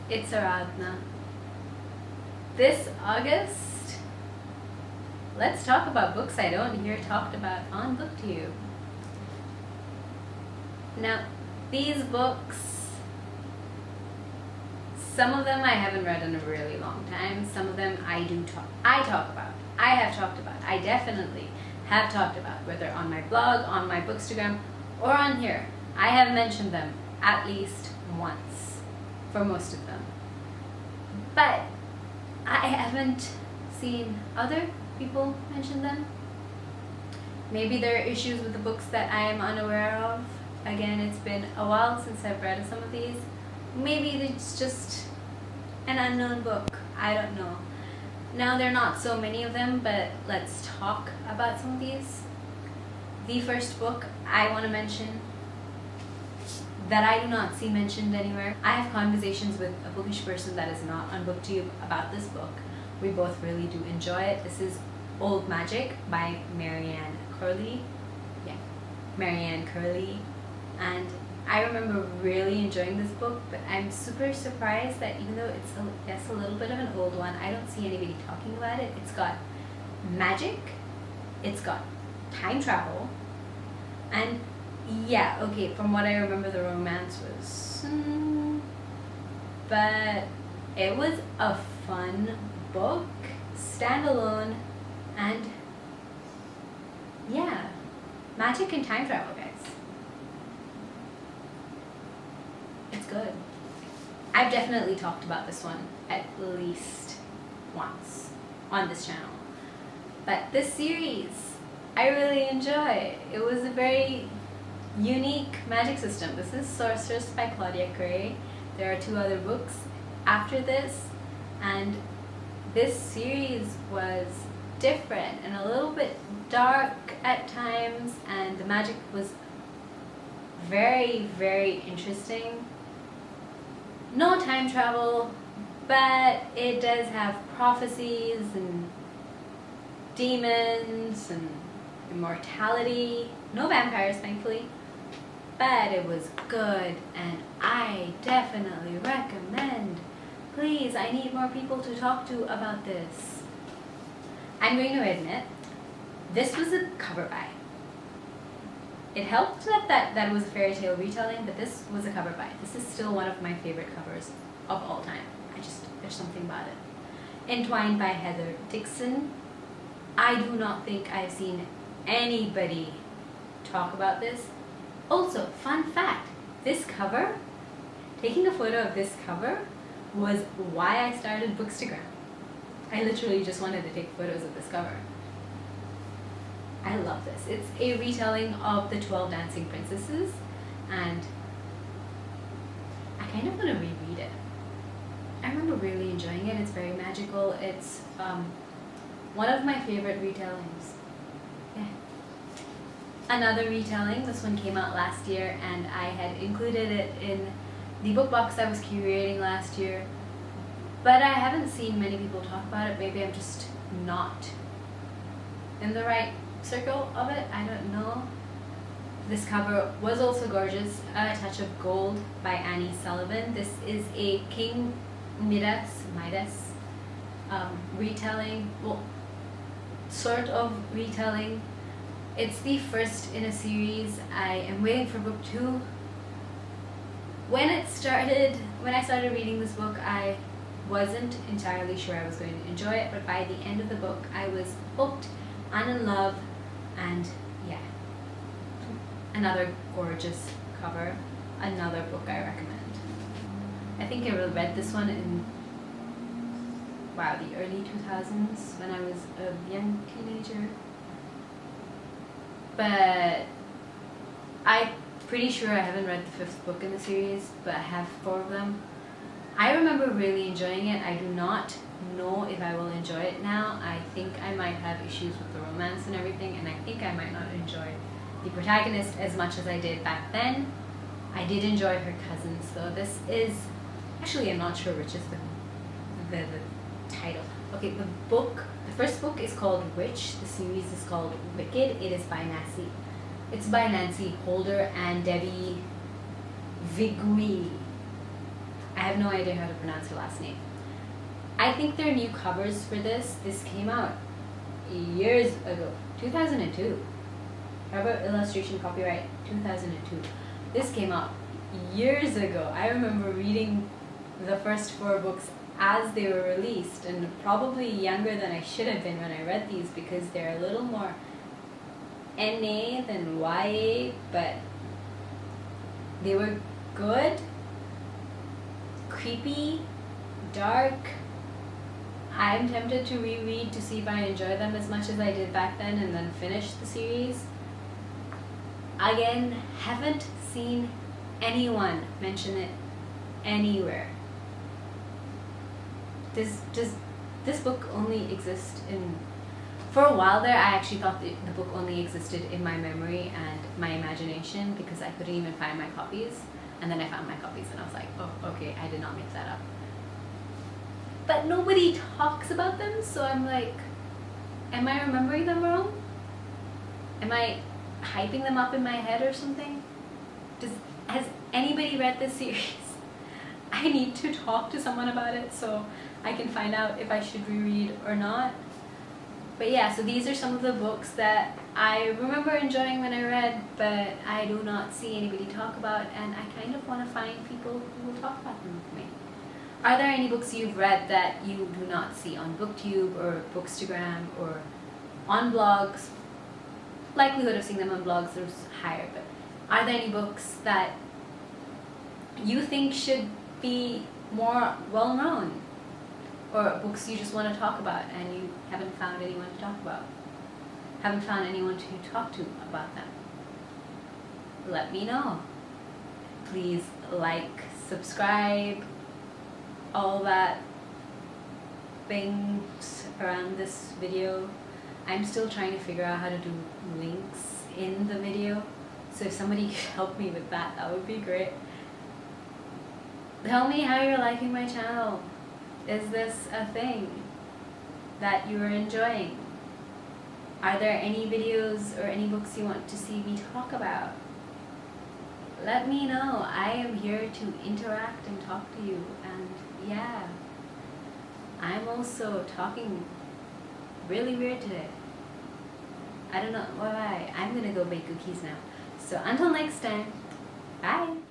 It's Aradhana. This August, let's talk about books I don't hear talked about on BookTube. Now, these books, some of them I haven't read in a really long time. Some of them I talk about. I have talked about. I definitely have talked about, whether on my blog, on my Bookstagram, or on here. I have mentioned them at least once for most of them. But I haven't seen other people mention them. Maybe there are issues with the books that I am unaware of. Again, it's been a while since I've read some of these. Maybe it's just an unknown book. I don't know. Now, there are not so many of them, but let's talk about some of these. The first book I want to mention that I do not see mentioned anywhere. I have conversations with a bookish person that is not on BookTube about this book. We both really do enjoy it. This is Old Magic by Marianne Curley. Yeah, Marianne Curley. And I remember really enjoying this book, but I'm super surprised that even though it's a little bit of an old one, I don't see anybody talking about it. It's got magic, it's got time travel, and yeah, okay, from what I remember, the romance was, but it was a fun book, standalone, and yeah, magic and time travel, guys. It's good. I've definitely talked about this one at least once on this channel. But this series, I really enjoy. It was a very unique magic system. This is Sorceress by Claudia. There are 2 other books after this, and this series was different and a little bit dark at times, and the magic was very, very interesting. No time travel, but it does have prophecies and demons and immortality. No vampires, thankfully. But it was good, and I definitely recommend. Please, I need more people to talk to about this. I'm going to admit, this was a cover buy. It helped that it was a fairy tale retelling, but this was a cover buy. This is still one of my favorite covers of all time. There's something about it. Entwined by Dixon. I do not think I've seen anybody talk about this. Also, fun fact, this cover, taking a photo of this cover was why I started Bookstagram. I literally just wanted to take photos of this cover. I love this. It's a retelling of the 12 Dancing Princesses, and I kind of want to reread it. I remember really enjoying it. It's very magical. It's one of my favorite retellings. Yeah. Another retelling, this one came out last year, and I had included it in the book box I was curating last year, but I haven't seen many people talk about it. Maybe I'm just not in the right circle of it, I don't know. This cover was also gorgeous. A Touch of Gold by Annie Sullivan. This is a King Midas retelling, well, sort of retelling. It's the first in a series. I am waiting for book 2. When I started reading this book, I wasn't entirely sure I was going to enjoy it, but by the end of the book, I was hooked and in love, and yeah, another gorgeous cover, another book I recommend. I think I read this one in, the early 2000s when I was a young teenager, but I'm pretty sure I haven't read the 5th book in the series, but I have 4 of them. I remember really enjoying it. I do not know if I will enjoy it now. I think I might have issues with the romance and everything, and I think I might not enjoy the protagonist as much as I did back then. I did enjoy her cousins, though. This is, actually I'm not sure which is the title. Okay, the first book is called Witch. The series is called Wicked. It is by Nancy Holder and Debbie Viguie. I have no idea how to pronounce her last name. I think there are new covers for this. This came out years ago, 2002. Cover illustration copyright 2002. This came out years ago. I remember reading the first 4 books as they were released, and probably younger than I should have been when I read these, because they're a little more NA than YA, but they were good, creepy, dark. I'm tempted to reread to see if I enjoy them as much as I did back then and then finish the series. Again, haven't seen anyone mention it anywhere. Does this book only exist in... For a while there, I actually thought the book only existed in my memory and my imagination, because I couldn't even find my copies. And then I found my copies and I was like, oh, okay, I did not make that up. But nobody talks about them, so I'm like, am I remembering them wrong? Am I hyping them up in my head or something? Has anybody read this series? I need to talk to someone about it so I can find out if I should reread or not. But yeah, so these are some of the books that I remember enjoying when I read, but I do not see anybody talk about, and I kind of want to find people who will talk about them with me. Are there any books you've read that you do not see on BookTube or Bookstagram or on blogs? Likelihood of seeing them on blogs is higher, but are there any books that you think should be more well-known? Or books you just want to talk about and you haven't found anyone to talk about? Haven't found anyone to talk to about them? Let me know. Please like, subscribe, all that things around this video. I'm still trying to figure out how to do links in the video, so if somebody could help me with that, that would be great. Tell me how you're liking my channel. Is this a thing that you are enjoying? Are there any videos or any books you want to see me talk about? Let me know. I am here to interact and talk to you, and yeah, I'm also talking really weird today. I don't know why. I'm gonna go bake cookies now. So until next time, bye!